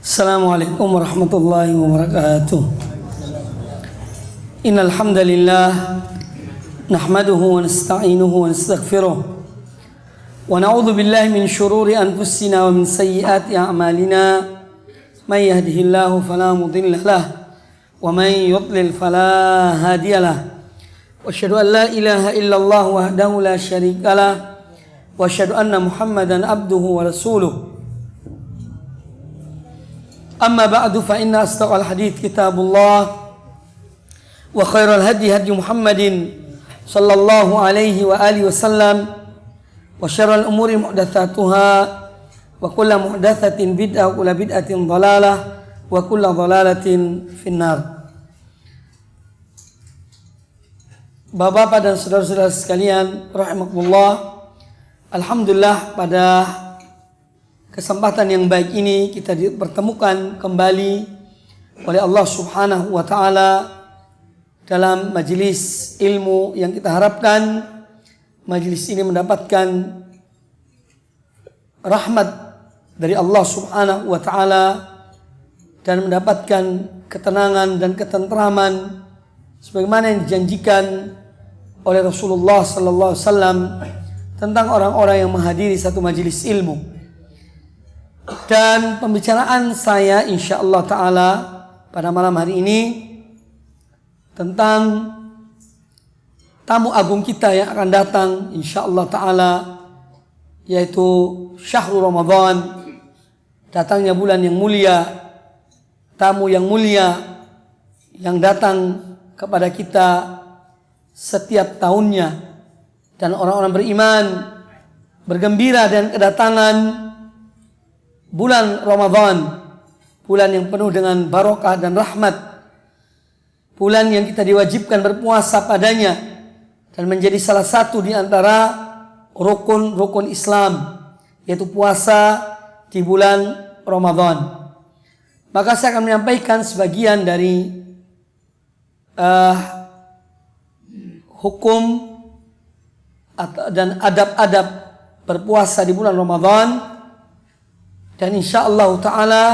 Assalamualaikum warahmatullahi wabarakatuh. Innal hamdalillah nahmaduhu wa nasta'inuhu wa nastaghfiruh wa na'udzu billahi min shururi anfusina wa min sayyiati a'malina. May yahdihillahu fala mudilla lahu wa may yudlil fala hadiya lahu. Wa asyhadu an la ilaha illallah wahdahu la syarika lahu wa asyhadu anna Muhammadan abduhu wa rasuluh. Amma ba'du fa inna asdaqal hadits kitabullah wa khairal hadi hadi Muhammadin sallallahu alaihi wa alihi wasallam wa syarrul umuri muhdatsatuha wa kullu muhdatsatin bid'ah wa kullu bid'atin dhalalah wa kullu dhalalatin finnar. Bapak-bapak dan saudara-saudara sekalian rahimakumullah, alhamdulillah pada kesempatan yang baik ini kita dipertemukan kembali oleh Allah Subhanahu wa taala dalam majelis ilmu yang kita harapkan majelis ini mendapatkan rahmat dari Allah Subhanahu wa taala dan mendapatkan ketenangan dan ketentraman sebagaimana yang dijanjikan oleh Rasulullah sallallahu alaihi wasallam tentang orang-orang yang menghadiri satu majelis ilmu. Dan pembicaraan saya insyaallah ta'ala pada malam hari ini tentang tamu agung kita yang akan datang insyaallah ta'ala, yaitu Syahrul Ramadan, datangnya bulan yang mulia, tamu yang mulia yang datang kepada kita setiap tahunnya. Dan orang-orang beriman bergembira dan kedatangan bulan Ramadan, bulan yang penuh dengan barokah dan rahmat, bulan yang kita diwajibkan berpuasa padanya dan menjadi salah satu di antara rukun-rukun Islam, yaitu puasa di bulan Ramadan. Maka saya akan menyampaikan sebagian dari hukum dan adab-adab berpuasa di bulan Ramadan. Dan insyaallah ta'ala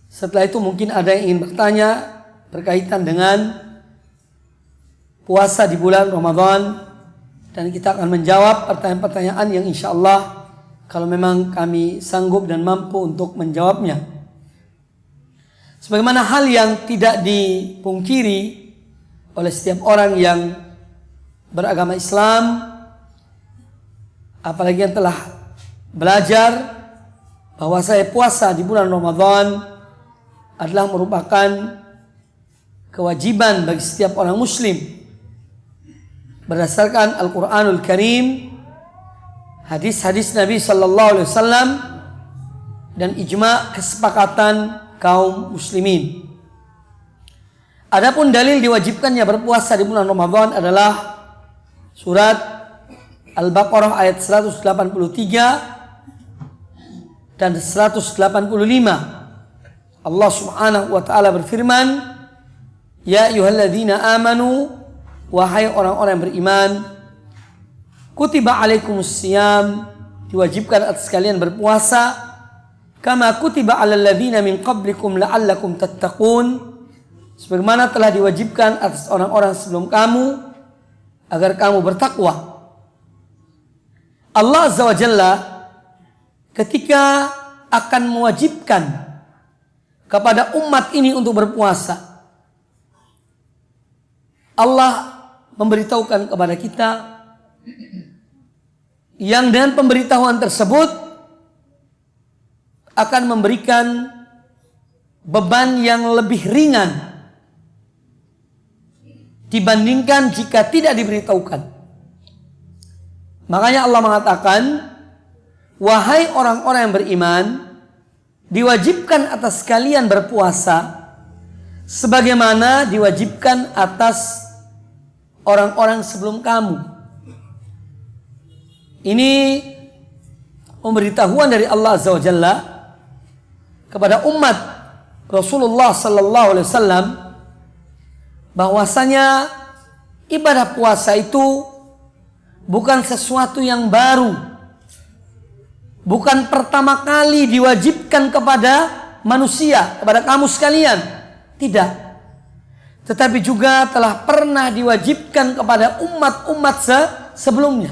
setelah itu mungkin ada yang ingin bertanya berkaitan dengan puasa di bulan Ramadan, dan kita akan menjawab pertanyaan-pertanyaan yang insyaallah kalau memang kami sanggup dan mampu untuk menjawabnya. Sebagaimana hal yang tidak dipungkiri oleh setiap orang yang beragama Islam, apalagi yang telah belajar, bahwa saya puasa di bulan Ramadan adalah merupakan kewajiban bagi setiap orang muslim berdasarkan Al-Quranul Karim, hadis-hadis Nabi sallallahu alaihi wasallam, dan ijma' kesepakatan kaum muslimin. Adapun dalil diwajibkannya berpuasa di bulan Ramadan adalah surat Al-Baqarah ayat 183 dan 185. Allah Subhanahu wa taala berfirman, ya ayyuhalladzina amanu, wahai orang-orang yang beriman, kutiba alaikumusiyam, diwajibkan atas kalian berpuasa, kama kutiba alal ladzina min qablikum la'allakum tattaqun, sebagaimana telah diwajibkan atas orang-orang sebelum kamu agar kamu bertakwa. Allah Azza wa Jalla ketika akan mewajibkan kepada umat ini untuk berpuasa, Allah memberitahukan kepada kita yang dengan pemberitahuan tersebut akan memberikan beban yang lebih ringan dibandingkan jika tidak diberitahukan. Makanya Allah mengatakan, wahai orang-orang yang beriman, diwajibkan atas kalian berpuasa sebagaimana diwajibkan atas orang-orang sebelum kamu. Ini pemberitahuan dari Allah Azza wa Jalla kepada umat Rasulullah sallallahu alaihi wasallam bahwasanya ibadah puasa itu bukan sesuatu yang baru, bukan pertama kali diwajibkan kepada manusia, kepada kamu sekalian. Tidak. Tetapi juga telah pernah diwajibkan kepada umat-umat sebelumnya.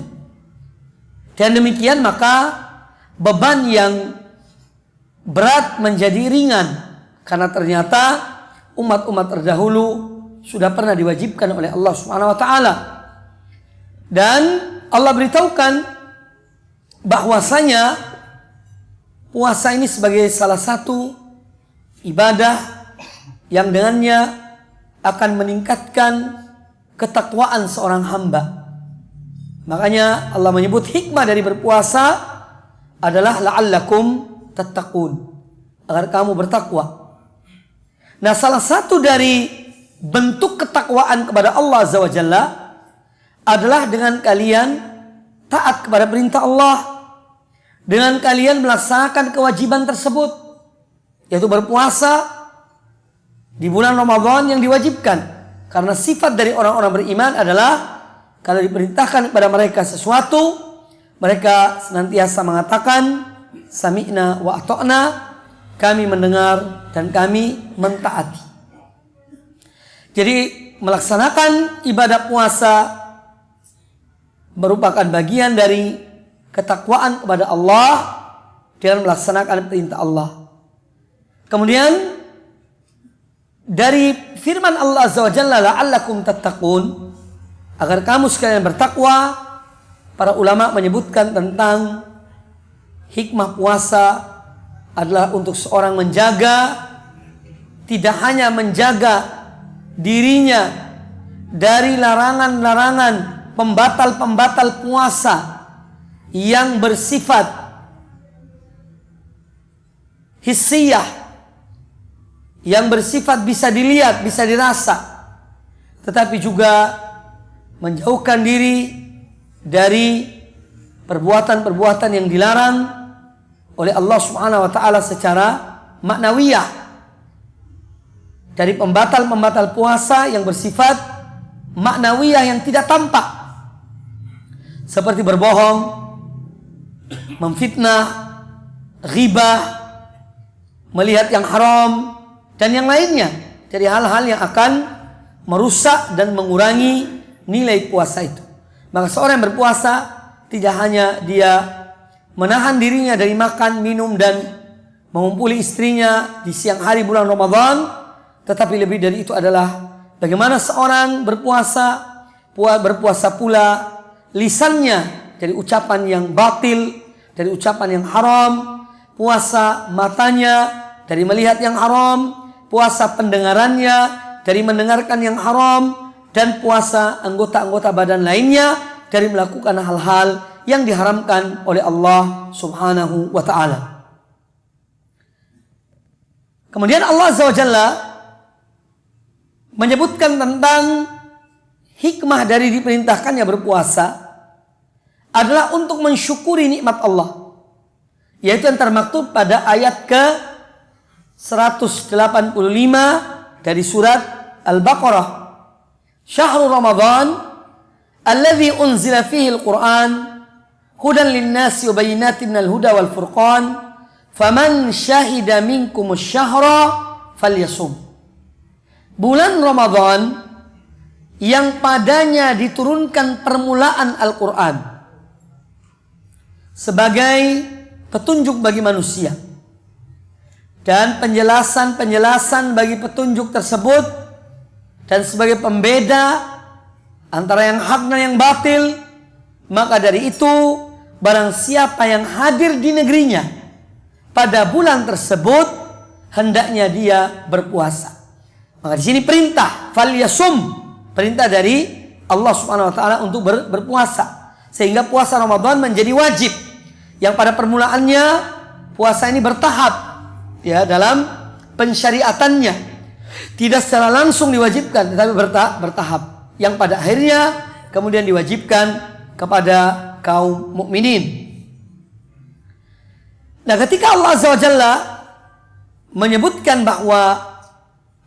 Dan demikian maka beban yang berat menjadi ringan. Karena ternyata umat-umat terdahulu sudah pernah diwajibkan oleh Allah Subhanahu wa taala. Dan Allah beritahukan bahwasanya puasa ini sebagai salah satu ibadah yang dengannya akan meningkatkan ketakwaan seorang hamba. Makanya Allah menyebut hikmah dari berpuasa adalah la'allakum tattaqun, agar kamu bertakwa. Nah, salah satu dari bentuk ketakwaan kepada Allah Azza wa Jalla adalah dengan kalian taat kepada perintah Allah, dengan kalian melaksanakan kewajiban tersebut, yaitu berpuasa di bulan Ramadan yang diwajibkan. Karena sifat dari orang-orang beriman adalah kalau diperintahkan kepada mereka sesuatu, mereka senantiasa mengatakan sami'na wa ata'na, kami mendengar dan kami mentaati. Jadi melaksanakan ibadah puasa merupakan bagian dari ketakwaan kepada Allah dengan melaksanakan perintah Allah. Kemudian dari firman Allah Azza wa Jalla la'allakum tattaqun, agar kamu sekalian bertakwa, para ulama menyebutkan tentang hikmah puasa adalah untuk seorang menjaga, tidak hanya menjaga dirinya dari larangan-larangan, pembatal-pembatal puasa yang bersifat hissiyah, yang bersifat bisa dilihat, bisa dirasa, tetapi juga menjauhkan diri dari perbuatan-perbuatan yang dilarang oleh Allah Subhanahu wa taala secara maknawiyah, dari pembatal-pembatal puasa yang bersifat maknawiyah yang tidak tampak, seperti berbohong, memfitnah, ghibah, melihat yang haram, dan yang lainnya dari hal-hal yang akan merusak dan mengurangi nilai puasa itu. Maka seorang yang berpuasa tidak hanya dia menahan dirinya dari makan, minum, dan mengumpuli istrinya di siang hari bulan Ramadan, tetapi lebih dari itu adalah bagaimana seorang berpuasa pula lisannya dari ucapan yang batil, dari ucapan yang haram, puasa matanya dari melihat yang haram, puasa pendengarannya dari mendengarkan yang haram, dan puasa anggota-anggota badan lainnya dari melakukan hal-hal yang diharamkan oleh Allah Subhanahu wa ta'ala. Kemudian Allah Azza wa Jalla menyebutkan tentang hikmah dari diperintahkannya berpuasa adalah untuk mensyukuri nikmat Allah, yaitu yang termaktub pada ayat ke 185 dari surat Al-Baqarah. Syahrul Ramadan alladzi unzila fihi al-Qur'an hudan lin-nasi wa bayyinatin minal huda wal furqan faman syahida minkum asy-syahra falyasum. Bulan Ramadan yang padanya diturunkan permulaan Al-Qur'an sebagai petunjuk bagi manusia dan penjelasan-penjelasan bagi petunjuk tersebut, dan sebagai pembeda antara yang hak dan yang batil, maka dari itu barang siapa yang hadir di negerinya pada bulan tersebut hendaknya dia berpuasa. Maka di sini perintah falyasum, perintah dari Allah Subhanahu wa taala untuk berpuasa, sehingga puasa Ramadan menjadi wajib, yang pada permulaannya puasa ini bertahap ya dalam pensyariatannya. Tidak secara langsung diwajibkan, tetapi bertahap, yang pada akhirnya kemudian diwajibkan kepada kaum mukminin. Nah, ketika Allah Azza wa Jalla menyebutkan bahwa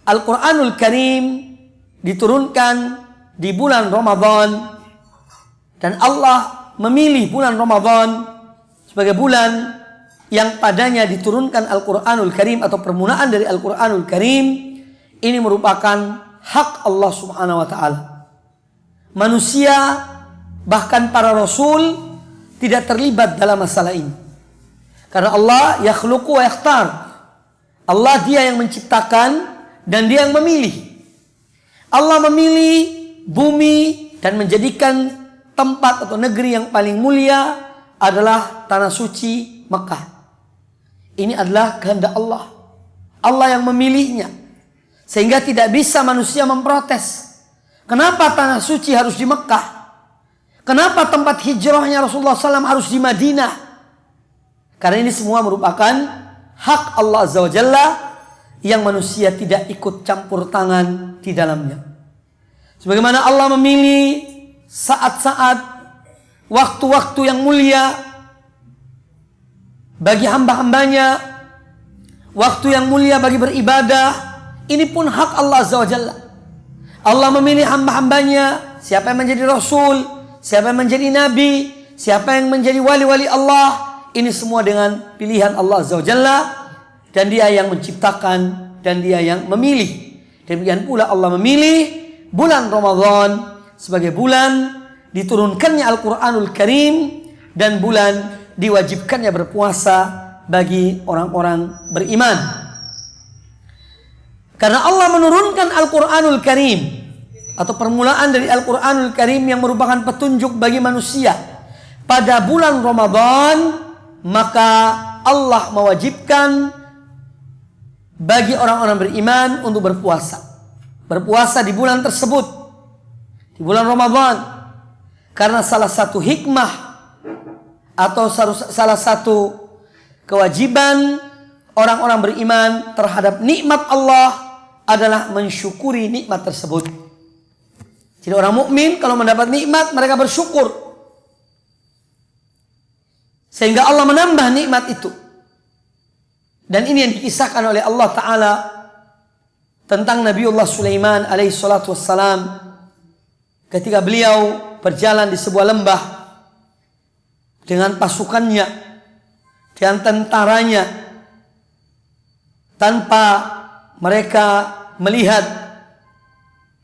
Al-Quranul Karim diturunkan di bulan Ramadan, dan Allah memilih bulan Ramadan sebagai bulan yang padanya diturunkan Al-Quranul Karim atau permulaan dari Al-Quranul Karim, ini merupakan hak Allah Subhanahu wa ta'ala. Manusia, bahkan para rasul, tidak terlibat dalam masalah ini. Karena Allah yakhluqu wa yakhtar. Allah dia yang menciptakan dan dia yang memilih. Allah memilih bumi dan menjadikan tempat atau negeri yang paling mulia adalah tanah suci Mekah. Ini adalah kehendak Allah. Allah yang memilihnya. Sehingga tidak bisa manusia memprotes. Kenapa tanah suci harus di Mekah? Kenapa tempat hijrahnya Rasulullah SAW harus di Madinah? Karena ini semua merupakan hak Allah Azza wa Jalla yang manusia tidak ikut campur tangan di dalamnya. Sebagaimana Allah memilih saat-saat, waktu-waktu yang mulia bagi hamba-hambanya, waktu yang mulia bagi beribadah, ini pun hak Allah Azza wa Jalla. Allah memilih hamba-hambanya, siapa yang menjadi Rasul, siapa yang menjadi Nabi, siapa yang menjadi wali-wali Allah. Ini semua dengan pilihan Allah Azza wa Jalla. Dan dia yang menciptakan dan dia yang memilih. Demikian pula Allah memilih bulan Ramadan sebagai bulan diturunkannya Al-Quranul Karim dan bulan diwajibkannya berpuasa bagi orang-orang beriman. Karena Allah menurunkan Al-Quranul Karim atau permulaan dari Al-Quranul Karim yang merupakan petunjuk bagi manusia pada bulan Ramadan, maka Allah mewajibkan bagi orang-orang beriman untuk berpuasa. Berpuasa di bulan tersebut, di bulan Ramadan. Karena salah satu hikmah atau salah satu kewajiban orang-orang beriman terhadap nikmat Allah adalah mensyukuri nikmat tersebut. Jadi orang mukmin kalau mendapat nikmat mereka bersyukur. Sehingga Allah menambah nikmat itu. Dan ini yang dikisahkan oleh Allah Ta'ala tentang Nabiullah Sulaiman alaihi salatu wassalam ketika beliau berjalan di sebuah lembah dengan pasukannya dan tentaranya tanpa mereka melihat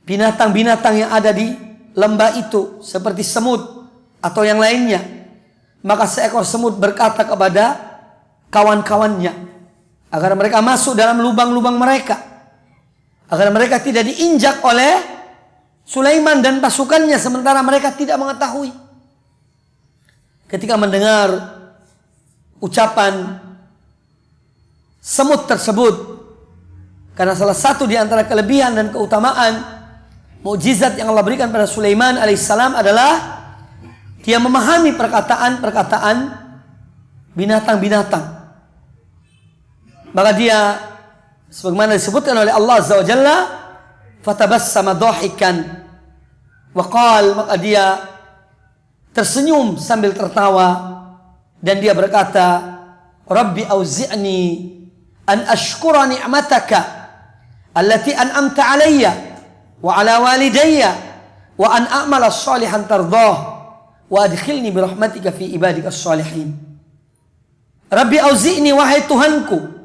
binatang-binatang yang ada di lembah itu seperti semut atau yang lainnya. Maka seekor semut berkata kepada kawan-kawannya agar mereka masuk dalam lubang-lubang mereka, agar mereka tidak diinjak oleh Sulaiman dan pasukannya sementara mereka tidak mengetahui. Ketika mendengar ucapan semut tersebut, karena salah satu di antara kelebihan dan keutamaan mukjizat yang Allah berikan pada Sulaiman alaihissalam adalah dia memahami perkataan-perkataan binatang-binatang. Maka dia sebagaimana disebutkan oleh Allah Azza wa Jalla, fatabassama dhahikan wa qala, maka dia tersenyum sambil tertawa dan dia berkata, Rabbi auzi'ni an ashkura ni'mataka allati an'amta alayya wa ala walidayya wa an a'mala shalihan tardah wa adkhilni bi rahmatika fi ibadika shalihin. Rabbi auzi'ni, wahai Tuhanku,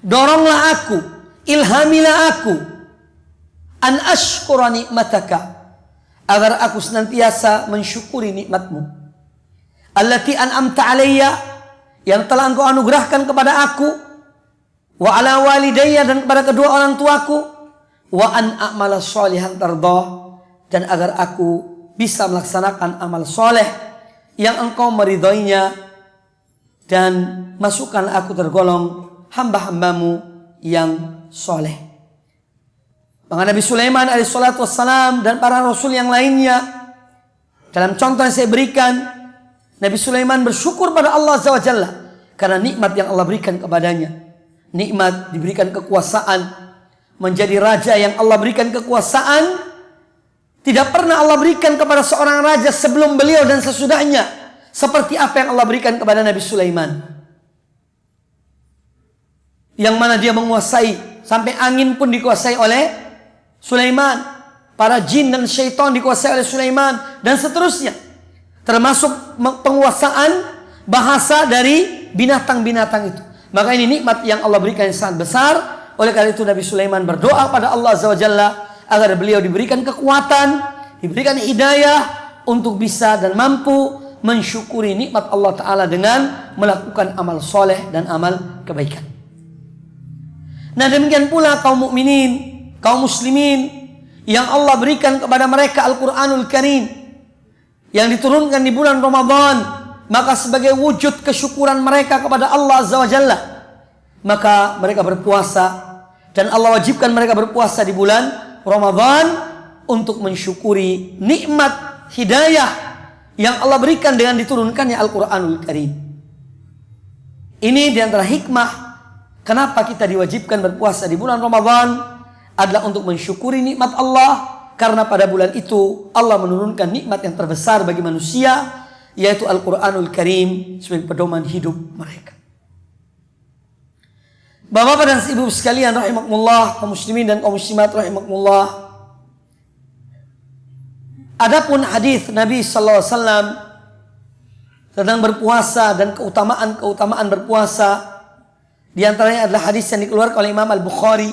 doronglah aku, ilhamilah aku, an ashkura ni'mataka, agar aku senantiasa mensyukuri nikmatmu, allati an'amta alayya, yang telah engkau anugerahkan kepada aku, wa ala walidayya, dan kepada kedua orang tuaku, wa an a'mala shalihan tardah, dan agar aku bisa melaksanakan amal soleh yang engkau meridhoinya, dan masukkan aku tergolong hamba-hambamu yang soleh. Maka Nabi Sulaiman alaihissalatu wassalam dan para rasul yang lainnya, dalam contoh yang saya berikan, Nabi Sulaiman bersyukur pada Allah Azza wa Jalla karena nikmat yang Allah berikan kepadanya. Nikmat diberikan kekuasaan, menjadi raja yang Allah berikan kekuasaan tidak pernah Allah berikan kepada seorang raja sebelum beliau dan sesudahnya, seperti apa yang Allah berikan kepada Nabi Sulaiman, yang mana dia menguasai, sampai angin pun dikuasai oleh Sulaiman, para jin dan syaitan dikuasai oleh Sulaiman, dan seterusnya. Termasuk penguasaan bahasa dari binatang-binatang itu. Maka ini nikmat yang Allah berikan yang sangat besar. Oleh karena itu Nabi Sulaiman berdoa pada Allah Azza wa Jalla agar beliau diberikan kekuatan, diberikan hidayah untuk bisa dan mampu mensyukuri nikmat Allah Ta'ala dengan melakukan amal soleh dan amal kebaikan. Nah demikian pula kaum mukminin, kaum muslimin yang Allah berikan kepada mereka Al-Quranul Karim yang diturunkan di bulan Ramadan, maka sebagai wujud kesyukuran mereka kepada Allah Azza wa Jalla, maka mereka berpuasa, dan Allah wajibkan mereka berpuasa di bulan Ramadan untuk mensyukuri nikmat hidayah yang Allah berikan dengan diturunkannya Al-Quranul Karim. Ini diantara hikmah kenapa kita diwajibkan berpuasa di bulan Ramadan adalah untuk mensyukuri nikmat Allah, karena pada bulan itu Allah menurunkan nikmat yang terbesar bagi manusia, yaitu Al-Quranul Karim sebagai pedoman hidup mereka. Bapak-bapak dan ibu sekalian rahimakumullah, kaum muslimin dan kaum muslimat rahimakumullah. Adapun hadis Nabi sallallahu alaihi wasallam tentang berpuasa dan keutamaan berpuasa, di antaranya adalah hadis yang dikeluarkan oleh Imam Al-Bukhari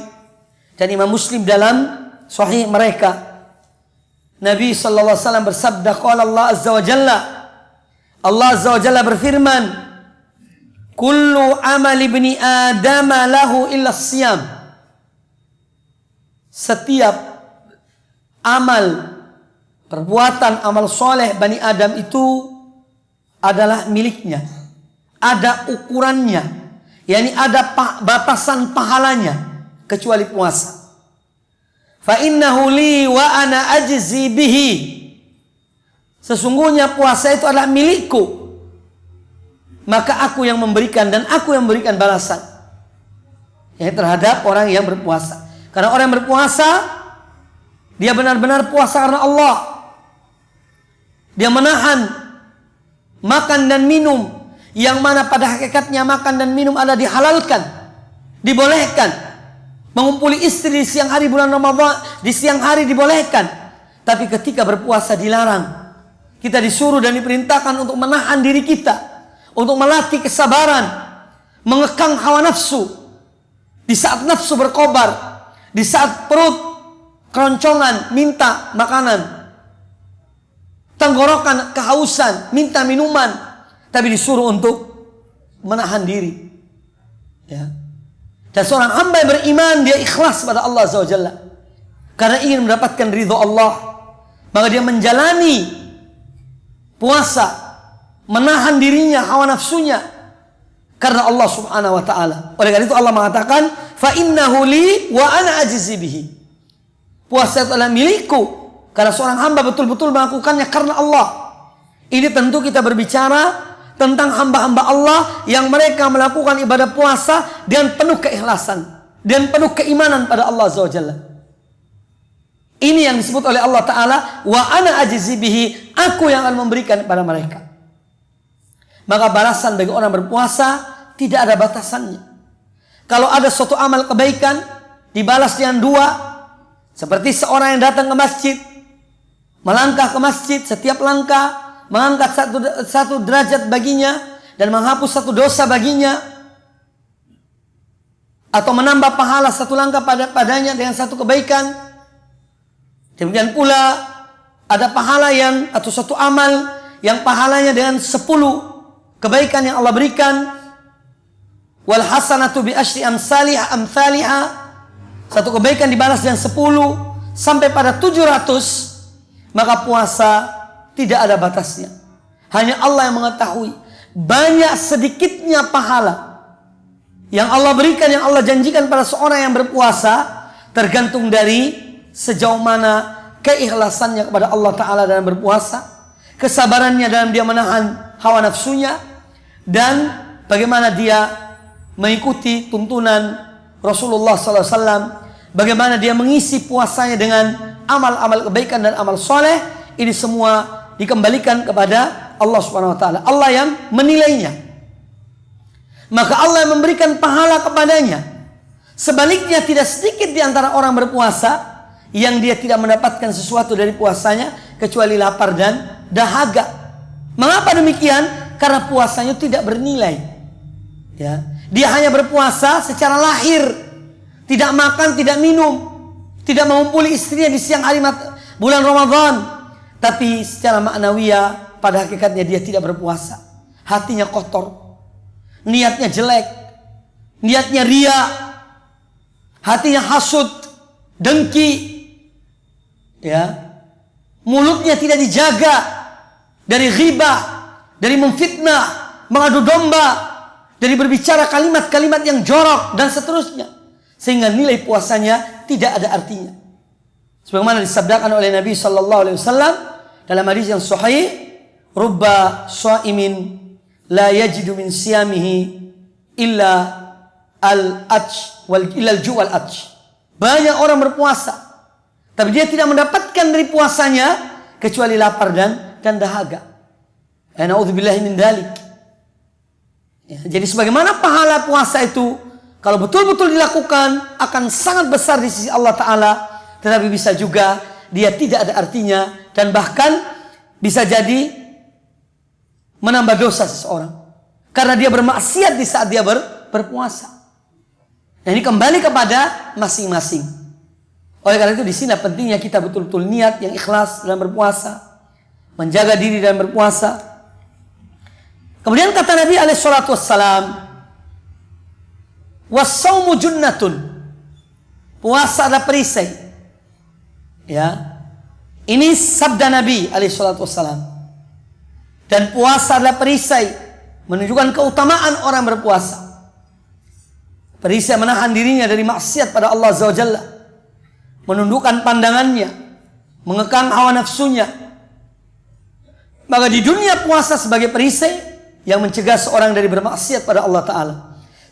dan Imam Muslim dalam sahih mereka. Nabi sallallahu alaihi wasallam bersabda, qala Allah azza wa jalla, Allah azza wa jalla berfirman, kullu amal ibni Adam lahu illa siyam. Setiap amal, perbuatan, amal soleh Bani Adam itu adalah miliknya. Ada ukurannya, yakni ada batasan pahalanya, kecuali puasa. Fa innahu li wa ana ajzi bihi. Sesungguhnya puasa itu adalah milikku, maka aku yang memberikan dan aku yang memberikan balasan terhadap orang yang berpuasa. Karena orang yang berpuasa, dia benar-benar puasa karena Allah. Dia menahan makan dan minum, yang mana pada hakikatnya makan dan minum adalah dihalalkan, dibolehkan. Mengumpuli istri di siang hari bulan Ramadan, di siang hari dibolehkan. Tapi ketika berpuasa dilarang. Kita disuruh dan diperintahkan untuk menahan diri kita, untuk melatih kesabaran, mengekang hawa nafsu. Di saat nafsu berkobar, di saat perut keroncongan minta makanan, tenggorokan kehausan minta minuman, tapi disuruh untuk menahan diri. Ya. Dan seorang hamba yang beriman, dia ikhlas pada Allah Azza wa Jalla karena ingin mendapatkan ridho Allah, maka dia menjalani puasa, menahan dirinya, hawa nafsunya karena Allah Subhanahu wa taala. Oleh karena itu Allah mengatakan, fa innahu li wa ana ajzi bihi. Puasa itu adalah milikku karena seorang hamba betul-betul melakukannya karena Allah. Ini tentu kita berbicara tentang hamba-hamba Allah yang mereka melakukan ibadah puasa dengan penuh keikhlasan dan penuh keimanan pada Allah Azza wa Jalla. Ini yang disebut oleh Allah Ta'ala, wa ana ajzi bihi, aku yang akan memberikan kepada mereka. Maka balasan bagi orang berpuasa tidak ada batasannya. Kalau ada suatu amal kebaikan dibalas dengan dua, seperti seorang yang datang ke masjid, melangkah ke masjid, setiap langkah mengangkat satu derajat baginya dan menghapus satu dosa baginya, atau menambah pahala satu langkah padanya dengan satu kebaikan. Demikian pula ada pahala yang atau satu amal yang pahalanya dengan 10 kebaikan yang Allah berikan. Wal hasanatu bi asyri amsalihha. Satu kebaikan dibalas dengan 10 sampai pada 700. Maka puasa tidak ada batasnya. Hanya Allah yang mengetahui banyak sedikitnya pahala yang Allah berikan, yang Allah janjikan pada seorang yang berpuasa, tergantung dari sejauh mana keikhlasannya kepada Allah Ta'ala dalam berpuasa, kesabarannya dalam dia menahan hawa nafsunya, dan bagaimana dia mengikuti tuntunan Rasulullah SAW, bagaimana dia mengisi puasanya dengan amal-amal kebaikan dan amal soleh. Ini semua dikembalikan kepada Allah Subhanahu Wa Ta'ala. Allah yang menilainya, maka Allah yang memberikan pahala kepadanya. Sebaliknya tidak sedikit di antara orang berpuasa yang dia tidak mendapatkan sesuatu dari puasanya kecuali lapar dan dahaga. Mengapa demikian? Karena puasanya tidak bernilai. Ya, dia hanya berpuasa secara lahir, tidak makan, tidak minum, tidak mengumpuli istrinya di siang hari bulan Ramadan. Tapi secara maknawiyah, pada hakikatnya dia tidak berpuasa. Hatinya kotor, niatnya jelek, niatnya ria, hatinya hasud, dengki, ya, mulutnya tidak dijaga dari ghibah, dari memfitnah, mengadu domba, dari berbicara kalimat-kalimat yang jorok dan seterusnya, sehingga nilai puasanya tidak ada artinya. Sebagaimana disabdakan oleh Nabi sallallahu alaihi wasallam dalam hadis yang sahih, rubba shaimin la yajidu min siyamihi illa al-ju' wal-atsh. Banyak orang berpuasa, tapi dia tidak mendapatkan dari puasanya kecuali lapar dan dahaga. Na'udzubillahi min dzalik. Ya, jadi sebagaimana pahala puasa itu kalau betul-betul dilakukan akan sangat besar di sisi Allah Ta'ala, tetapi bisa juga dia tidak ada artinya dan bahkan bisa jadi menambah dosa seseorang karena dia bermaksiat di saat dia berpuasa. Nah, ini kembali kepada masing-masing. Oleh karena itu di sini pentingnya kita betul-betul niat yang ikhlas dalam berpuasa, menjaga diri dalam berpuasa. Kemudian kata Nabi alaihi salatu wassalam, was-saumu junnatun. Puasa adalah perisai. Ya. Ini sabda Nabi alaihi salatu wassalam. Dan puasa adalah perisai, menunjukkan keutamaan orang berpuasa. Perisai menahan dirinya dari maksiat pada Allah Azza wa Jalla, menundukkan pandangannya, mengekang hawa nafsunya. Maka di dunia puasa sebagai perisai yang mencegah seorang dari bermaksiat pada Allah Ta'ala.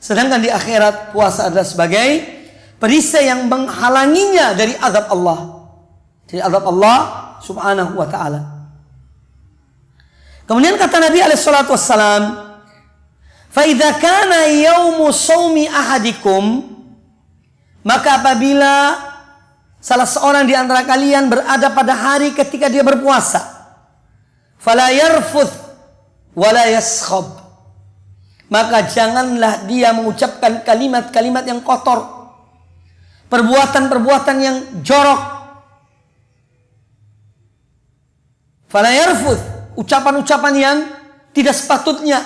Sedangkan di akhirat puasa adalah sebagai perisai yang menghalanginya dari azab Allah. Dari azab Allah Subhanahu wa Ta'ala. Kemudian kata Nabi alaihissalatu wassalam, فَإِذَا كَانَ يَوْمُ صَوْمِ أَحَدِكُمْ, maka apabila salah seorang di antara kalian berada pada hari ketika dia berpuasa, فَلَا يَرْفُثْ wala yaskhab, maka janganlah dia mengucapkan kalimat-kalimat yang kotor, perbuatan-perbuatan yang jorok. Fala yarfuth, ucapan-ucapan yang tidak sepatutnya.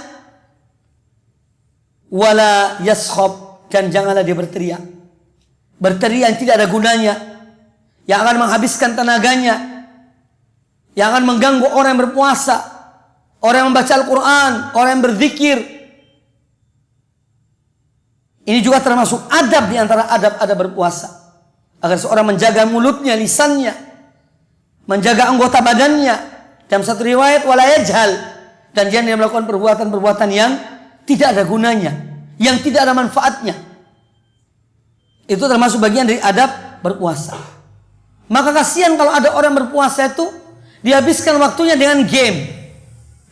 Wala yaskhab, dan janganlah dia berteriak. Berteriak yang tidak ada gunanya, yang akan menghabiskan tenaganya, yang akan mengganggu orang yang berpuasa, orang yang membaca Al-Quran, orang yang berzikir. Ini juga termasuk adab di antara adab-adab berpuasa. Agar seorang menjaga mulutnya, lisannya, menjaga anggota badannya. Dalam satu riwayat, wala yajhal, dan jangan dia melakukan perbuatan-perbuatan yang tidak ada gunanya, yang tidak ada manfaatnya. Itu termasuk bagian dari adab berpuasa. Maka kasihan kalau ada orang berpuasa itu dihabiskan waktunya dengan game.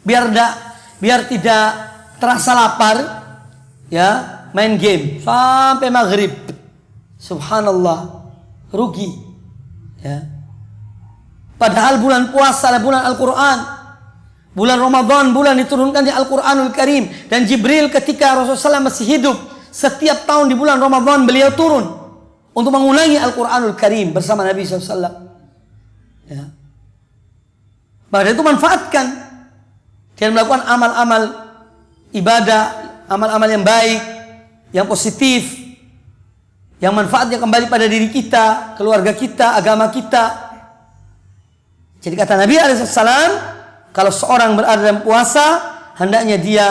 Biar tidak terasa lapar, ya, main game sampai maghrib. Subhanallah, rugi. Ya. Padahal bulan puasa adalah bulan Al-Quran, bulan Ramadan, bulan diturunkannya Al-Quranul Karim. Dan Jibril ketika Rasulullah SAW masih hidup, setiap tahun di bulan Ramadan beliau turun untuk mengulangi Al-Quranul Karim bersama Nabi SAW. Ya. Maka itu manfaatkan. Dan melakukan amal-amal ibadah, amal-amal yang baik, yang positif, yang manfaatnya kembali pada diri kita, keluarga kita, agama kita. Jadi kata Nabi alaihissalam, kalau seorang berada dalam puasa, hendaknya dia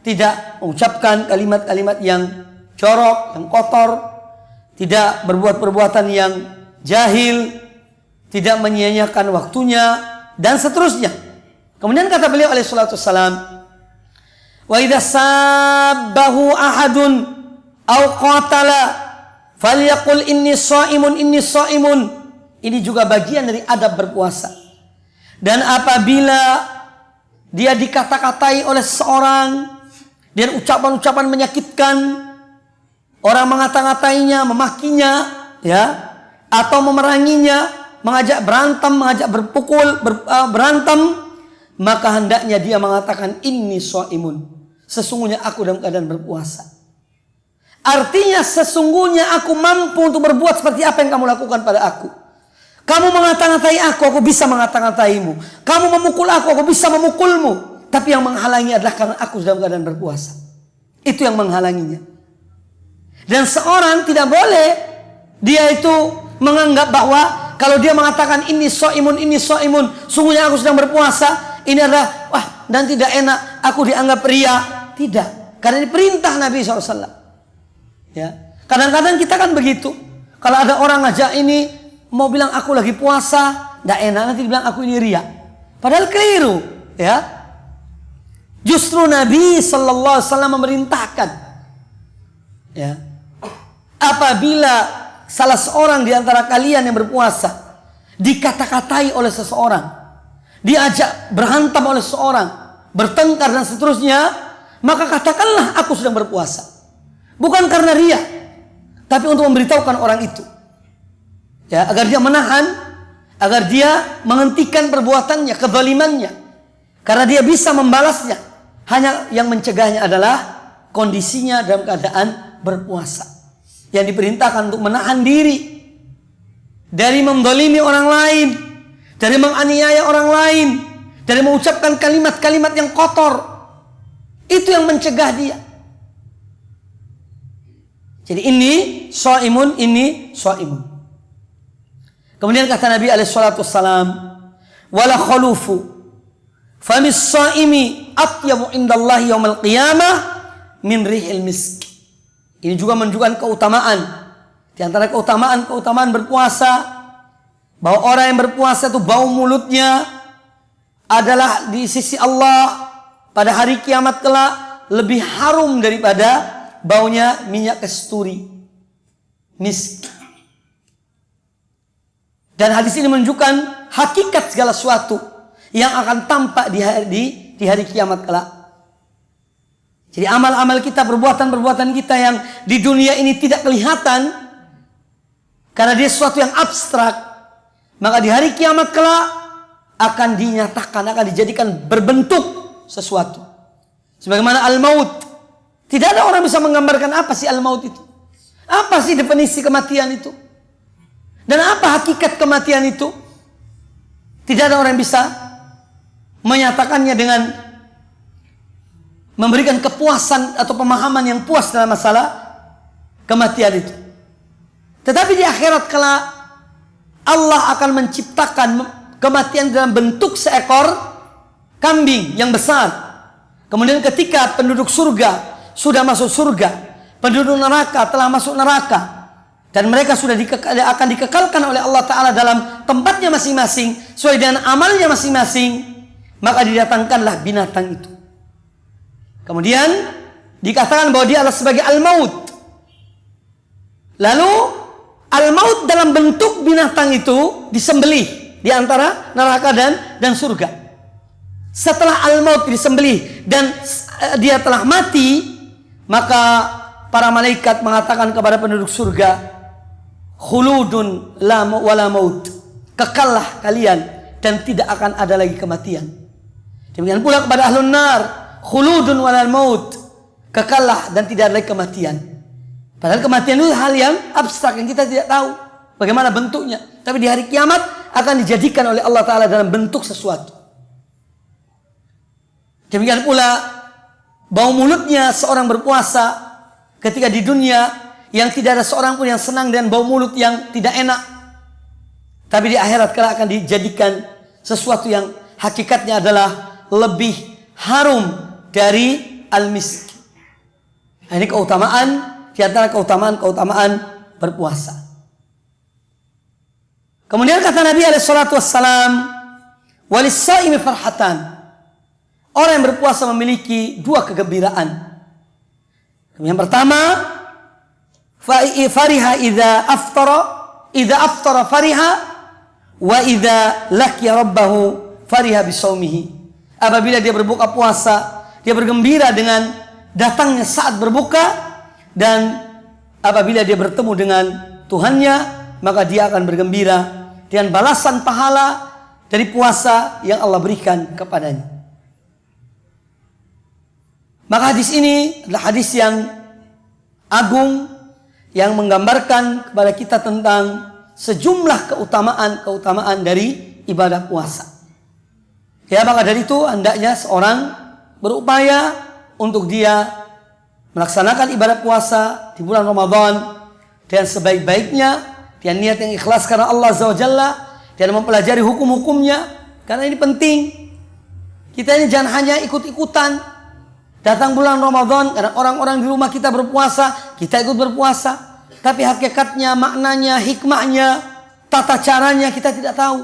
tidak mengucapkan kalimat-kalimat yang jorok, yang kotor, tidak berbuat perbuatan yang jahil, tidak menyia-nyiakan waktunya, dan seterusnya. Kemudian kata beliau alaihi salatu wassalam, wa idza sabbahu ahadun aw qatala falyaqul inni shaimun inni shaimun. Ini juga bagian dari adab berpuasa. Dan apabila dia dikata-katai oleh seorang dan ucapan-ucapan menyakitkan, orang mengata-katainya, memakinya, ya, atau memeranginya, mengajak berantem, mengajak berpukul, berantem, maka hendaknya dia mengatakan inni shaimun, sesungguhnya aku dalam keadaan berpuasa. Artinya sesungguhnya aku mampu untuk berbuat seperti apa yang kamu lakukan pada aku. Kamu mengata-ngatai aku bisa mengata-ngataimu. Kamu memukul aku bisa memukulmu. Tapi yang menghalangi adalah karena aku dalam keadaan berpuasa. Itu yang menghalanginya. Dan seorang tidak boleh dia itu menganggap bahwa kalau dia mengatakan ini so'imun, sungguhnya aku sedang berpuasa, ini adalah dan tidak enak, aku dianggap ria. Tidak, karena ini perintah Nabi SAW. Ya, kadang-kadang kita kan begitu. Kalau ada orang ngajak ini mau bilang aku lagi puasa, tidak enak, nanti dibilang aku ini ria. Padahal keliru, ya. Justru Nabi SAW memerintahkan, ya, apabila salah seorang di antara kalian yang berpuasa dikata-katai oleh seseorang, diajak berhantam oleh seseorang, bertengkar dan seterusnya, maka katakanlah aku sedang berpuasa. Bukan karena ria, tapi untuk memberitahukan orang itu, ya, agar dia menahan, agar dia menghentikan perbuatannya, kezalimannya, karena dia bisa membalasnya. Hanya yang mencegahnya adalah kondisinya dalam keadaan berpuasa, yang diperintahkan untuk menahan diri dari mendolimi orang lain, dari menganiaya orang lain, dari mengucapkan kalimat-kalimat yang kotor. Itu yang mencegah dia. Jadi ini shaimun, ini shaimun. Kemudian kata Nabi alaihi salatu wassalam, wala khalufu famis shaimi atyabu indallahi yaumal qiyamah min rihil misk. Ini juga menunjukkan keutamaan. Di antara keutamaan berpuasa, bahwa orang yang berpuasa itu bau mulutnya adalah di sisi Allah pada hari kiamat kelak lebih harum daripada baunya minyak kasturi, misk. Dan hadis ini menunjukkan hakikat segala sesuatu yang akan tampak di hari kiamat kelak. Jadi amal-amal kita, perbuatan-perbuatan kita yang di dunia ini tidak kelihatan karena dia sesuatu yang abstrak, maka di hari kiamat kelak akan dinyatakan, akan dijadikan berbentuk sesuatu. Sebagaimana al-maut. Tidak ada orang bisa menggambarkan apa sih al-maut itu. Apa sih definisi kematian itu? Dan apa hakikat kematian itu? Tidak ada orang yang bisa menyatakannya dengan memberikan kepuasan atau pemahaman yang puas dalam masalah kematian itu. Tetapi di akhirat kelak Allah akan menciptakan kematian dalam bentuk seekor kambing yang besar. Kemudian ketika penduduk surga sudah masuk surga, penduduk neraka telah masuk neraka, dan mereka sudah akan dikekalkan oleh Allah Ta'ala dalam tempatnya masing-masing sesuai dengan amalnya masing-masing, maka didatangkanlah binatang itu. Kemudian dikatakan bahwa dia adalah sebagai al-maut. Lalu al-maut dalam bentuk binatang itu disembelih di antara neraka dan surga. Setelah al-maut disembelih dan dia telah mati, maka para malaikat mengatakan kepada penduduk surga, khuludun wala maut, kekallah kalian dan tidak akan ada lagi kematian. Demikian pula kepada ahlun nar, khuludun wala maut, kekallah dan tidak ada lagi kematian. Padahal kematian itu hal yang abstrak yang kita tidak tahu bagaimana bentuknya, tapi di hari kiamat akan dijadikan oleh Allah Ta'ala dalam bentuk sesuatu. Demikian pula bau mulutnya seorang berpuasa ketika di dunia, yang tidak ada seorang pun yang senang dengan bau mulut yang tidak enak. Tapi di akhirat kala akan dijadikan sesuatu yang hakikatnya adalah lebih harum dari al-misk. Nah, ini keutamaan di antara keutamaan berpuasa. Kemudian kata Nabi alaihi salatu wassalam, walis-shaimi farhatan. Orang yang berpuasa memiliki dua kegembiraan. Yang pertama, fariha idza aftara fariha wa idza laqiya rabbahu fariha bisaumihi. Apabila dia berbuka puasa, dia bergembira dengan datangnya saat berbuka, dan apabila dia bertemu dengan Tuhannya, maka dia akan bergembira dengan balasan pahala dari puasa yang Allah berikan kepadanya. Maka hadis ini adalah hadis yang agung yang menggambarkan kepada kita tentang sejumlah keutamaan dari ibadah puasa. Ya, maka dari itu hendaknya seorang berupaya untuk dia melaksanakan ibadah puasa di bulan Ramadan dan sebaik-baiknya dia niat yang ikhlas karena Allah Azza wa Jalla dan mempelajari hukum-hukumnya, karena ini penting. Kita ini jangan hanya ikut-ikutan. Datang bulan Ramadan karena orang-orang di rumah kita berpuasa, kita ikut berpuasa, tapi hakikatnya, maknanya, hikmahnya, tata caranya kita tidak tahu.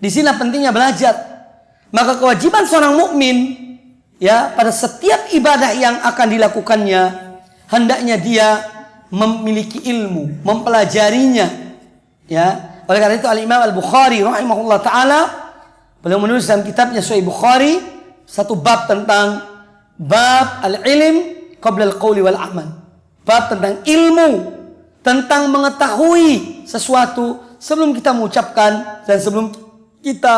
Di sini pentingnya belajar. Maka kewajiban seorang mukmin, ya, pada setiap ibadah yang akan dilakukannya, hendaknya dia memiliki ilmu, mempelajarinya. Ya, oleh karena itu Al-Imam Al-Bukhari rahimahullah taala beliau menulis dalam kitabnya Sahih Bukhari satu bab tentang bab al-ilm qabla al-qawli wal amal. Bab tentang ilmu, tentang mengetahui sesuatu sebelum kita mengucapkan dan sebelum kita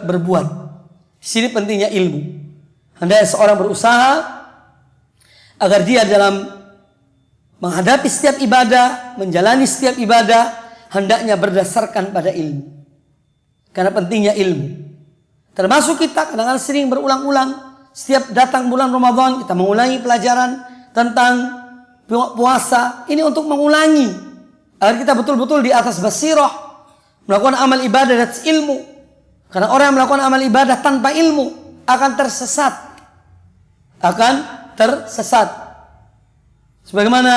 berbuat. Di sini pentingnya ilmu. Hendaknya seorang berusaha agar dia dalam menghadapi setiap ibadah, menjalani setiap ibadah, hendaknya berdasarkan pada ilmu. Karena pentingnya ilmu. Termasuk kita kadang-kadang sering berulang-ulang. Setiap datang bulan Ramadan kita mengulangi pelajaran tentang puasa. Ini untuk mengulangi agar kita betul-betul di atas basirah melakukan amal ibadah dan ilmu. Karena orang yang melakukan amal ibadah tanpa ilmu akan tersesat. Sebagaimana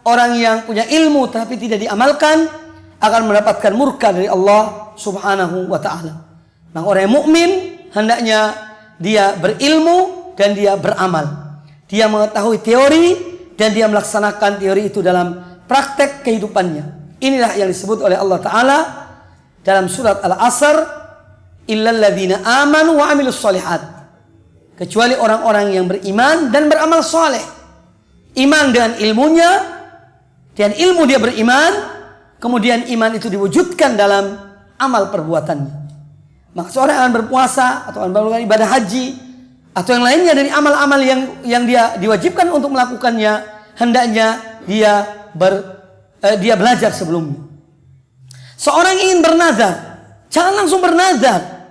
orang yang punya ilmu tapi tidak diamalkan akan mendapatkan murka dari Allah Subhanahu wa taala. Nah, orang yang mukmin hendaknya dia berilmu dan dia beramal. Dia mengetahui teori dan dia melaksanakan teori itu dalam praktek kehidupannya. Inilah yang disebut oleh Allah Ta'ala dalam surat Al-Asr, illal ladzina amanu wa amilus solihat. Kecuali orang-orang yang beriman dan beramal soleh. Iman dengan ilmunya, dan ilmu dia beriman, kemudian iman itu diwujudkan dalam amal perbuatannya. Maka seorang yang akan berpuasa atau akan melakukan ibadah haji atau yang lainnya dari amal-amal yang dia diwajibkan untuk melakukannya, hendaknya dia belajar sebelumnya. Seorang ingin bernazar, jangan langsung bernazar.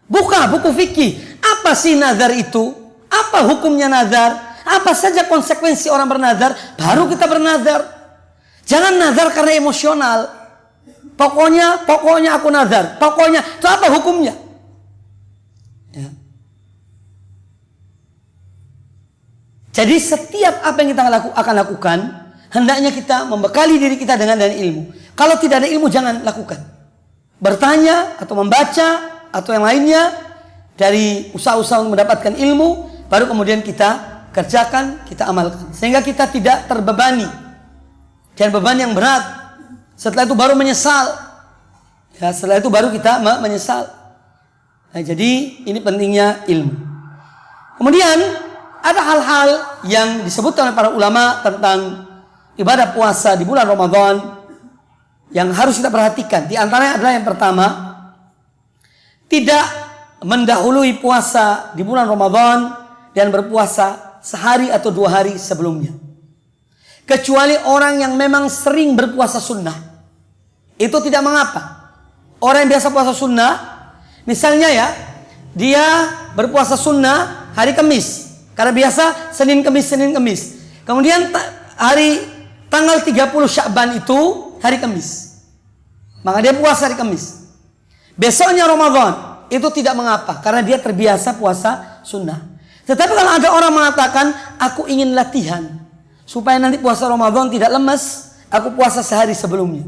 Buka buku fikih. Apa sih nazar itu? Apa hukumnya nazar? Apa saja konsekuensi orang bernazar? Baru kita bernazar. Jangan nazar karena emosional. Pokoknya aku nazar. Pokoknya, itu apa hukumnya? Ya. Jadi setiap apa yang kita akan lakukan, hendaknya kita membekali diri kita dengan ilmu. Kalau tidak ada ilmu, jangan lakukan. Bertanya atau membaca atau yang lainnya dari usaha-usaha untuk mendapatkan ilmu, baru kemudian kita kerjakan, kita amalkan. Sehingga kita tidak terbebani. Dan beban yang berat. Setelah itu baru menyesal. Ya, setelah itu baru kita menyesal. Nah, jadi ini pentingnya ilmu. Kemudian ada hal-hal yang disebutkan oleh para ulama tentang ibadah puasa di bulan Ramadan yang harus kita perhatikan. Di antaranya adalah yang pertama, tidak mendahului puasa di bulan Ramadan dan berpuasa sehari atau 2 hari sebelumnya. Kecuali orang yang memang sering berpuasa sunnah. Itu tidak mengapa. Orang yang biasa puasa sunnah, misalnya ya, dia berpuasa sunnah hari Kamis. Karena biasa Senin Kamis. Kemudian hari tanggal 30 Sya'ban itu hari Kamis. Maka dia puasa hari Kamis. Besoknya Ramadan, itu tidak mengapa. Karena dia terbiasa puasa sunnah. Tetapi kalau ada orang mengatakan, aku ingin latihan supaya nanti puasa Ramadan tidak lemes, aku puasa sehari sebelumnya.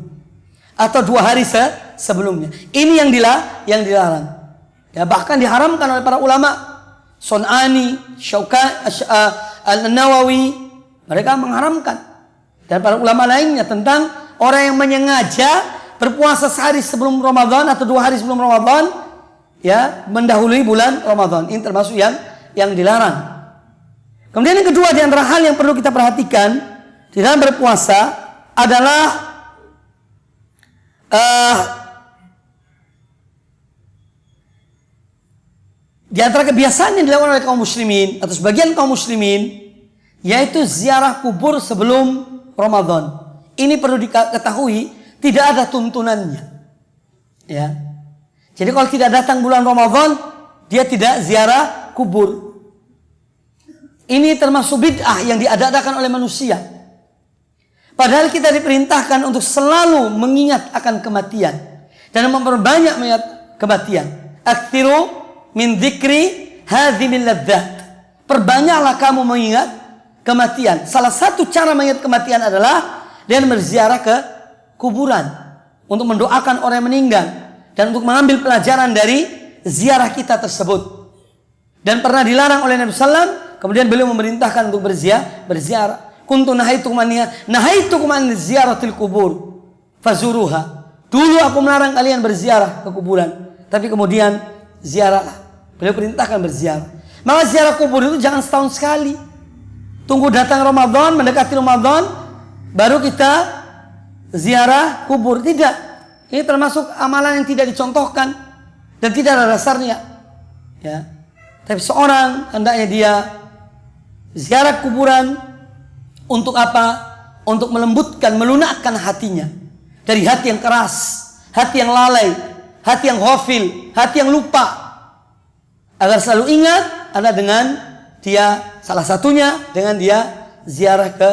Atau 2 hari sebelumnya. Ini yang dilarang. Ya, bahkan diharamkan oleh para ulama. Sun'ani, An-Nawawi, mereka mengharamkan. Dan para ulama lainnya tentang orang yang menyengaja berpuasa sehari sebelum Ramadan atau 2 hari sebelum Ramadan, ya, mendahului bulan Ramadan. Ini termasuk yang dilarang. Kemudian yang kedua di antara hal yang perlu kita perhatikan di dalam berpuasa adalah Di antara kebiasaan yang dilakukan oleh kaum muslimin atau sebagian kaum muslimin yaitu ziarah kubur sebelum Ramadan. Ini perlu diketahui, tidak ada tuntunannya. Ya. Jadi kalau tidak datang bulan Ramadan, dia tidak ziarah kubur. Ini termasuk bid'ah yang diadakan oleh manusia. Padahal kita diperintahkan untuk selalu mengingat akan kematian dan memperbanyak kematian. Aktsiru min dzikri hadzimil ladzat. Perbanyaklah kamu mengingat kematian. Salah satu cara mengingat kematian adalah dengan berziarah ke kuburan untuk mendoakan orang yang meninggal dan untuk mengambil pelajaran dari ziarah kita tersebut. Dan pernah dilarang oleh Nabi sallallahu, kemudian beliau memerintahkan untuk berziarah. Kuntu nahaitukum an ziyaratil kubur fazuruha. Dulu aku melarang kalian berziarah ke kuburan, tapi kemudian ziarahlah. Beliau perintahkan berziarah. Maka ziarah kubur itu jangan setahun sekali. Tunggu datang Ramadan, mendekati Ramadan, baru kita ziarah kubur. Tidak. Ini termasuk amalan yang tidak dicontohkan dan tidak ada dasarnya. Ya. Tapi seorang hendaknya dia ziarah kuburan untuk apa? Untuk melembutkan, melunakkan hatinya dari hati yang keras, hati yang lalai, hati yang ghafil, hati yang lupa. Agar selalu ingat ada dengan dia, salah satunya dengan dia ziarah ke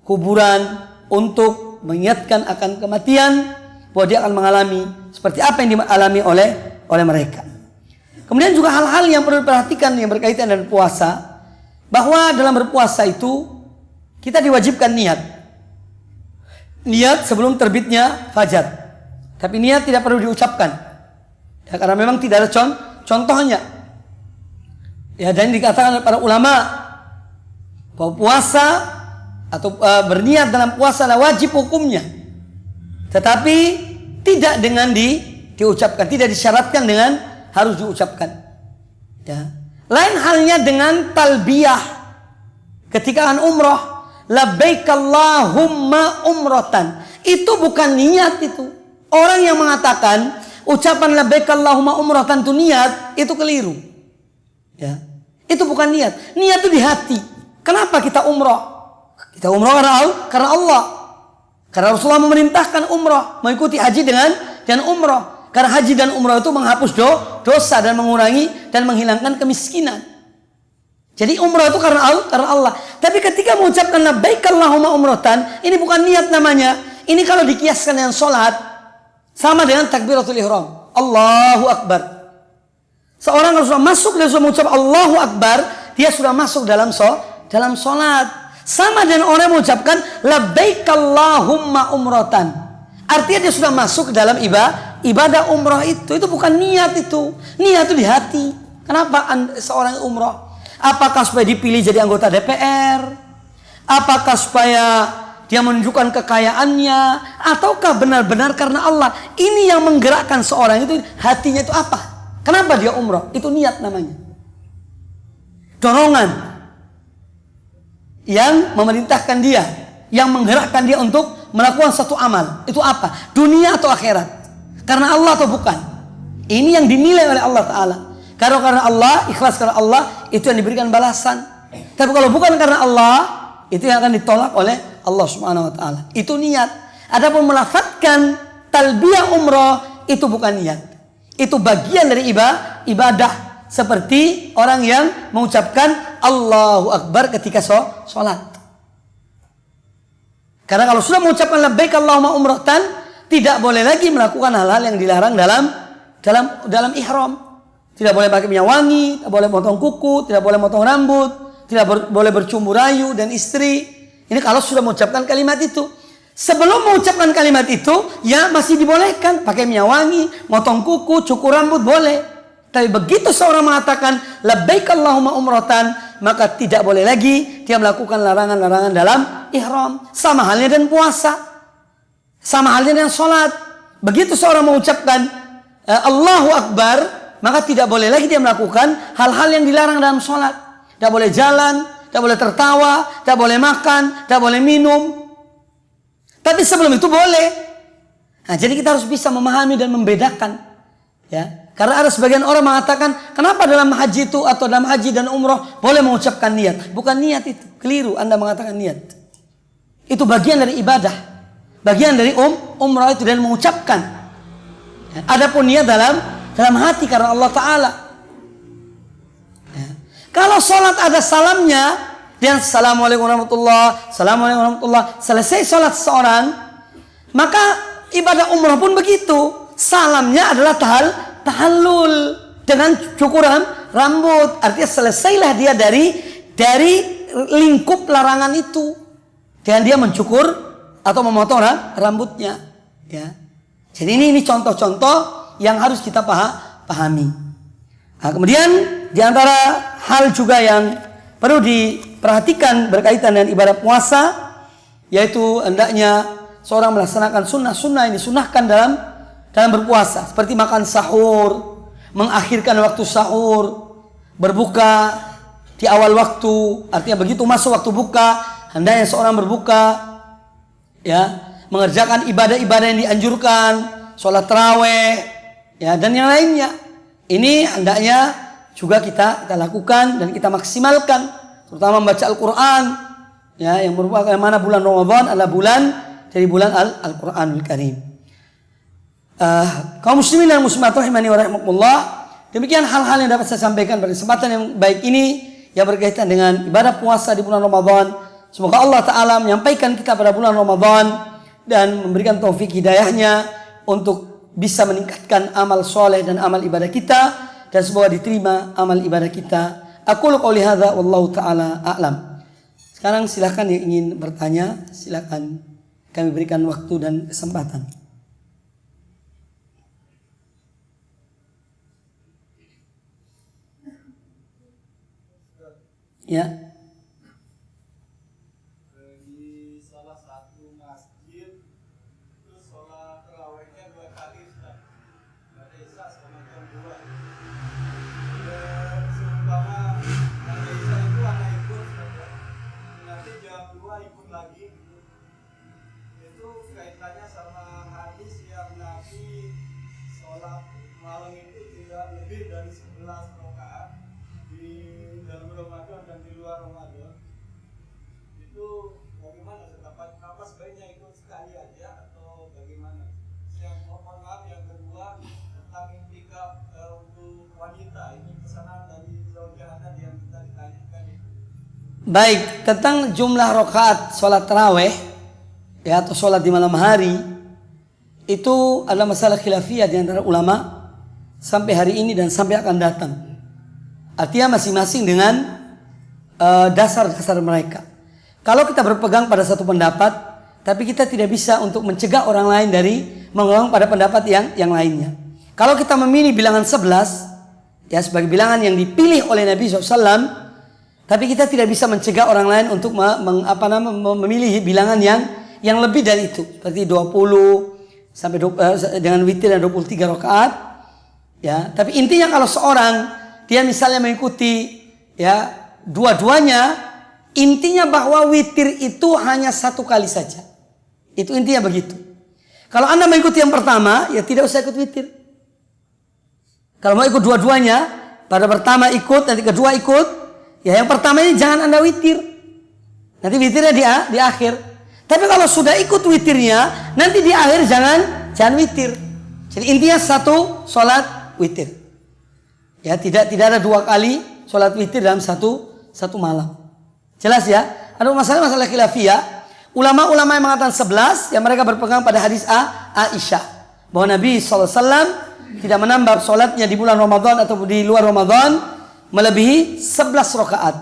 kuburan untuk mengingatkan akan kematian, bahwa dia akan mengalami seperti apa yang dialami oleh mereka. Kemudian juga hal-hal yang perlu diperhatikan yang berkaitan dengan puasa, bahwa dalam berpuasa itu kita diwajibkan niat sebelum terbitnya fajar. Tapi niat tidak perlu diucapkan ya, karena memang tidak ada contohnya. Ya, dan dikatakan oleh para ulama bahwa puasa atau berniat dalam puasa adalah wajib hukumnya, tetapi tidak dengan diucapkan, tidak disyaratkan dengan harus diucapkan. Ya. Lain halnya dengan talbiyah ketika akan umroh, labbaik Allahumma umratan. Itu bukan niat itu. Orang yang mengatakan ucapan labbaik Allahumma umratan itu niat, itu keliru. Ya. Itu bukan niat. Niat itu di hati. Kenapa kita umroh? Kita umroh karena Allah. Karena Rasulullah memerintahkan umroh, mengikuti haji dengan umroh. Karena haji dan umroh itu menghapus dosa dan mengurangi dan menghilangkan kemiskinan. Jadi umroh itu karena Allah. Tapi ketika mengucapkan labbaik Allahumma umratan, ini bukan niat namanya. Ini kalau dikiaskan dengan sholat, sama dengan takbiratul ihram. Allahu Akbar. Seorang kalau sudah masuk dan sudah mengucap Allahu Akbar, dia sudah masuk dalam sholat. Sama dengan orang yang mengucapkan labbaik Allahumma umratan. Artinya dia sudah masuk ke dalam ibadah umrah itu. Itu bukan niat itu. Niat itu di hati. Kenapa seorang umrah? Apakah supaya dipilih jadi anggota DPR? Apakah supaya dia menunjukkan kekayaannya? Ataukah benar-benar karena Allah? Ini yang menggerakkan seorang itu, hatinya itu apa? Kenapa dia umrah? Itu niat namanya. Dorongan yang memerintahkan dia, yang menggerakkan dia untuk melakukan satu amal. Itu apa? Dunia atau akhirat? Karena Allah atau bukan? Ini yang dinilai oleh Allah Ta'ala. Karena Allah, ikhlas karena Allah, itu yang diberikan balasan. Tapi kalau bukan karena Allah, itu yang akan ditolak oleh Allah Subhanahu Wa Ta'ala. Itu niat. Adapun melafadzkan talbiyah umrah, itu bukan niat. Itu bagian dari ibadah. Seperti orang yang mengucapkan Allahu Akbar ketika sholat. Karena kalau sudah mengucapkan labbaik Allahumma umratan, tidak boleh lagi melakukan hal-hal yang dilarang dalam ihram. Tidak boleh pakai minyak wangi, tidak boleh potong kuku, tidak boleh potong rambut, tidak boleh bercumbu rayu dan istri. Ini kalau sudah mengucapkan kalimat itu. Sebelum mengucapkan kalimat itu, ya masih dibolehkan pakai minyak wangi, motong kuku, cukur rambut boleh. Tapi begitu seorang mengatakan labbaik Allahumma umratan, maka tidak boleh lagi dia melakukan larangan-larangan dalam ihram. Sama halnya dengan puasa, sama halnya dengan sholat. Begitu seorang mengucapkan Allahu Akbar, maka tidak boleh lagi dia melakukan hal-hal yang dilarang dalam sholat. Tidak boleh jalan, tidak boleh tertawa, tidak boleh makan, tidak boleh minum. Tapi sebelum itu boleh. Nah, jadi kita harus bisa memahami dan membedakan. Ya, Karena ada sebagian orang mengatakan, kenapa dalam haji itu atau dalam haji dan umroh boleh mengucapkan niat? Bukan niat itu, keliru Anda mengatakan niat. Itu bagian dari ibadah, bagian dari umroh itu dan mengucapkan. Adapun niat dalam hati karena Allah Ta'ala. Kalau sholat ada salamnya, dan assalamualaikum warahmatullah, assalamualaikum warahmatullah, selesai sholat seorang, maka ibadah umroh pun begitu. Salamnya adalah tahallul dengan cukuran rambut. Artinya selesailah dia dari lingkup larangan itu. Dan dia mencukur atau memotong rambutnya. Ya. Jadi ini contoh-contoh yang harus kita pahami. Nah, kemudian di antara hal juga yang perlu diperhatikan berkaitan dengan ibadah puasa, yaitu hendaknya seorang melaksanakan sunnah-sunnah yang disunahkan dalam berpuasa, seperti makan sahur, mengakhirkan waktu sahur, berbuka di awal waktu. Artinya begitu masuk waktu buka, hendaknya seorang berbuka, ya, mengerjakan ibadah-ibadah yang dianjurkan, sholat tarawih, ya, dan yang lainnya. Ini hendaknya juga kita lakukan dan kita maksimalkan, terutama membaca Al-Quran, ya, yang merupakan mana bulan Ramadan adalah bulan dari bulan Al-Quranul Karim. Kaum muslimin dan muslimat rahimani wa rahimakumullah, demikian hal-hal yang dapat saya sampaikan pada kesempatan yang baik ini yang berkaitan dengan ibadah puasa di bulan Ramadan. Semoga Allah Ta'ala menyampaikan kita pada bulan Ramadan dan memberikan taufik hidayahnya untuk bisa meningkatkan amal soleh dan amal ibadah kita, dan semoga diterima amal ibadah kita. Aqulu qouli hadza wallahu ta'ala a'lam. Sekarang silakan yang ingin bertanya, silakan, kami berikan waktu dan kesempatan. Ya. Di salah satu masjid itu sholat tarawihnya 2 kali, Ustaz. Ada Isya sama jam 2. Dan seumpama ada Isya itu anak ikut, nanti jam 2 ikut lagi. Itu kaitannya sama hadis yang Nabi sholat malam itu tidak lebih dari 11 rakaat di dalam Ramadan dan di luar Ramadan. Itu bagaimana? Apa sebaiknya ikut sekali aja atau bagaimana? Yang mohon maaf, yang kedua tentang intikaf untuk wanita, ini pesanan dari Zaujahana yang kita ditanyakan itu. Baik, tentang jumlah rakaat sholat tarawih, ya, atau sholat di malam hari, itu adalah masalah khilafiyah di antara ulama sampai hari ini dan sampai akan datang. Artinya masing-masing dengan dasar-dasar mereka. Kalau kita berpegang pada satu pendapat, tapi kita tidak bisa untuk mencegah orang lain dari mengulang pada pendapat yang lainnya. Kalau kita memilih bilangan 11, ya, sebagai bilangan yang dipilih oleh Nabi SAW, tapi kita tidak bisa mencegah orang lain untuk memilih bilangan yang lebih dari itu, seperti 20 sampai dengan witir dan 23 rakaat. Ya, tapi intinya kalau seorang dia misalnya mengikuti, ya, dua-duanya, intinya bahwa witir itu hanya 1 kali saja. Itu intinya begitu. Kalau Anda mengikuti yang pertama, ya tidak usah ikut witir. Kalau mau ikut dua-duanya, pada pertama ikut, nanti kedua ikut, ya yang pertama ini jangan Anda witir. Nanti witirnya di akhir. Tapi kalau sudah ikut witirnya, nanti di akhir jangan witir. Jadi intinya 1 sholat witir. Ya, tidak ada 2 kali sholat witir dalam satu malam. Jelas ya? Ada masalah khilafiyah. Ulama-ulama yang mengatakan 11, yang mereka berpegang pada hadis Aisyah, bahwa Nabi SAW tidak menambah sholatnya di bulan Ramadan atau di luar Ramadan melebihi 11 rakaat.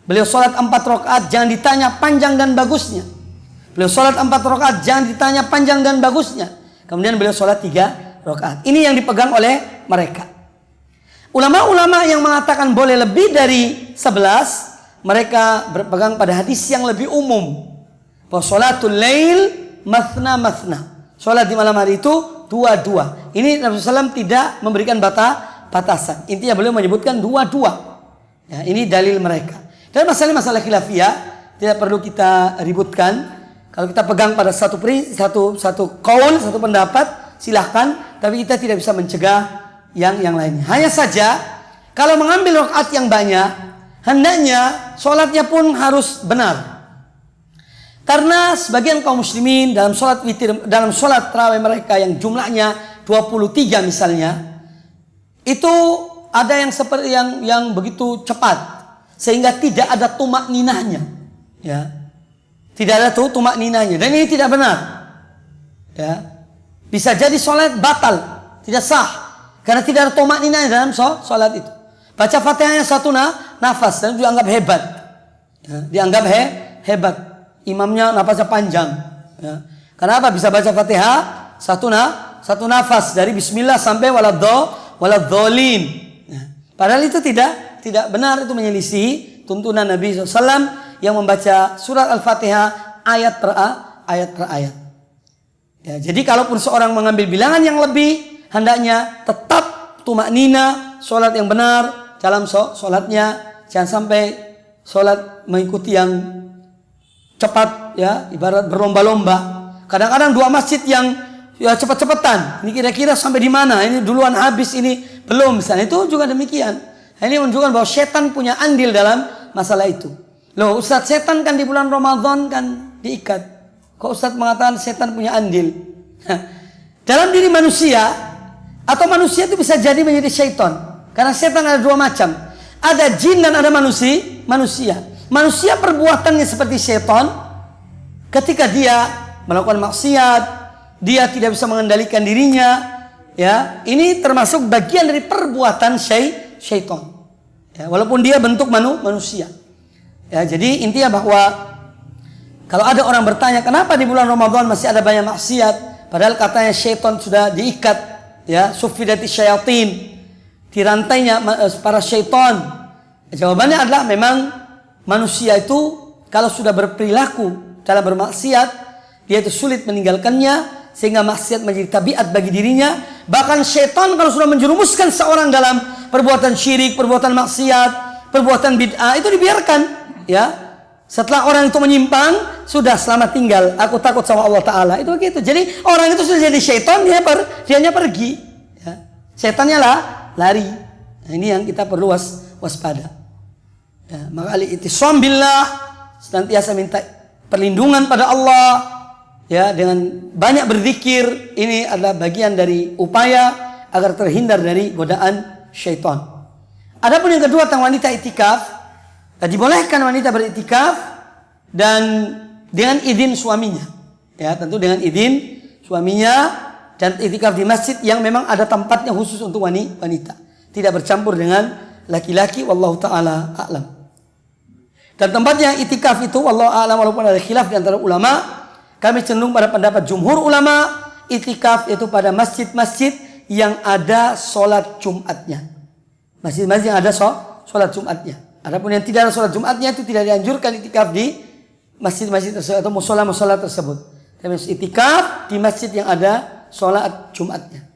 Beliau sholat 4 rakaat, jangan ditanya panjang dan bagusnya. Beliau sholat 4 rakaat, jangan ditanya panjang dan bagusnya. Kemudian beliau sholat 3 rakaat. Ini yang dipegang oleh mereka. Ulama-ulama yang mengatakan boleh lebih dari 11, mereka berpegang pada hadis yang lebih umum, bahwa sholatul lail mathna. Sholat di malam hari itu 2-2. Ini Nabi SAW tidak memberikan batasan. Intinya beliau menyebutkan 2-2. Ya, ini dalil mereka. Dan masalah khilafiyah tidak perlu kita ributkan. Kalau kita pegang pada satu qaul, satu pendapat, silahkan. Tapi kita tidak bisa mencegah yang lainnya. Hanya saja kalau mengambil rakaat yang banyak, hendaknya sholatnya pun harus benar. Karena sebagian kaum muslimin dalam sholat witir, dalam sholat tarawih mereka yang jumlahnya 23 misalnya, itu ada yang seperti yang begitu cepat sehingga tidak ada tumak ninahnya, ya. Tidak ada tumak ninahnya, dan ini tidak benar, ya. Bisa jadi sholat batal, tidak sah karena tidak ada tumak ninahnya dalam sholat itu. Baca Fatihahnya satu nafas dan dianggap hebat, ya. Dianggap hebat. Imamnya nafasnya panjang, ya. Kenapa bisa baca Fatihah satu nafas dari Bismillah sampai waladhdallin, ya. Padahal itu tidak benar, itu menyelisih tuntunan Nabi SAW yang membaca surat Al-Fatihah ayat per ayat. Ya, jadi kalaupun seorang mengambil bilangan yang lebih, hendaknya tetap tumak nina, sholat yang benar dalam sholatnya. Jangan sampai sholat mengikuti yang cepat, ya, ibarat berlomba-lomba. Kadang-kadang dua masjid yang ya cepat-cepatan, ini kira-kira sampai di mana, ini duluan habis, ini belum, misalnya. Itu juga demikian. Ini menunjukkan bahwa setan punya andil dalam masalah itu. Loh, Ustadz, setan kan di bulan Ramadan kan diikat. Kok Ustadz mengatakan setan punya andil? Dalam diri manusia, atau manusia itu bisa jadi menjadi syaitan. Karena setan ada dua macam. Ada jin dan ada manusia. Manusia perbuatannya seperti setan. Ketika dia melakukan maksiat, dia tidak bisa mengendalikan dirinya, ya. Ini termasuk bagian dari perbuatan syaitan. Ya, walaupun dia bentuk manusia. Ya, jadi intinya bahwa kalau ada orang bertanya kenapa di bulan Ramadan masih ada banyak maksiat, padahal katanya syaitan sudah diikat, ya, suffidati syayatin, dirantainya para syaitan. Jawabannya adalah memang manusia itu kalau sudah berperilaku dalam bermaksiat, dia itu sulit meninggalkannya sehingga maksiat menjadi tabiat bagi dirinya. Bahkan syaitan kalau sudah menjerumuskan seorang dalam perbuatan syirik, perbuatan maksiat, perbuatan bid'ah, itu dibiarkan. Ya, setelah orang itu menyimpang, sudah selamat tinggal. Aku takut sama Allah Ta'ala. Itu begitu. Jadi orang itu sudah jadi syaitan, dianya pergi. Ya. Syaitannya lari. Nah, ini yang kita perlu waspada. Ya, maka al-i'tisam billah, senantiasa minta perlindungan pada Allah. Ya, dengan banyak berzikir, ini adalah bagian dari upaya agar terhindar dari godaan syaitan. Adapun yang kedua tentang wanita itikaf. Dibolehkan wanita beritikaf dan dengan izin suaminya, ya, tentu dengan izin suaminya, dan itikaf di masjid yang memang ada tempatnya khusus untuk wanita, tidak bercampur dengan laki-laki. Wallahu taala a'lam. Dan tempatnya itikaf itu wallahu a'lam, walaupun ada khilaf di antara ulama, kami cenderung pada pendapat jumhur ulama, itikaf itu pada masjid-masjid yang ada sholat Jumatnya, masjid-masjid yang ada sholat Jumatnya. Adapun yang tidak ada sholat Jumatnya itu tidak dianjurkan itikaf di masjid-masjid tersebut atau musola-musola tersebut. Tapi itikaf di masjid yang ada sholat Jumatnya.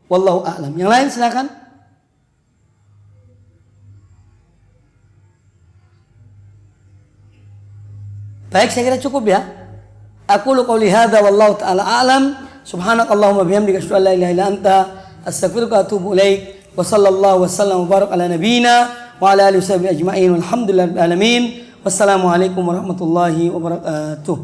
Wallahu a'lam. Yang lain silakan. Baik, saya kira cukup ya. Aqulu qouli hadza wallahu ta'ala a'lam. Subhanakallahumma bihamdika asyhadu an la ilaha illa anta astaghfiruka wa atubu ilaik. Wa sallallahu wasallam wa barak ala nabiyyina wa ala alihi wa sahbihi ajma'in walhamdulillahi rabbil alamin. Wassalamualaikum warahmatullahi wabarakatuh.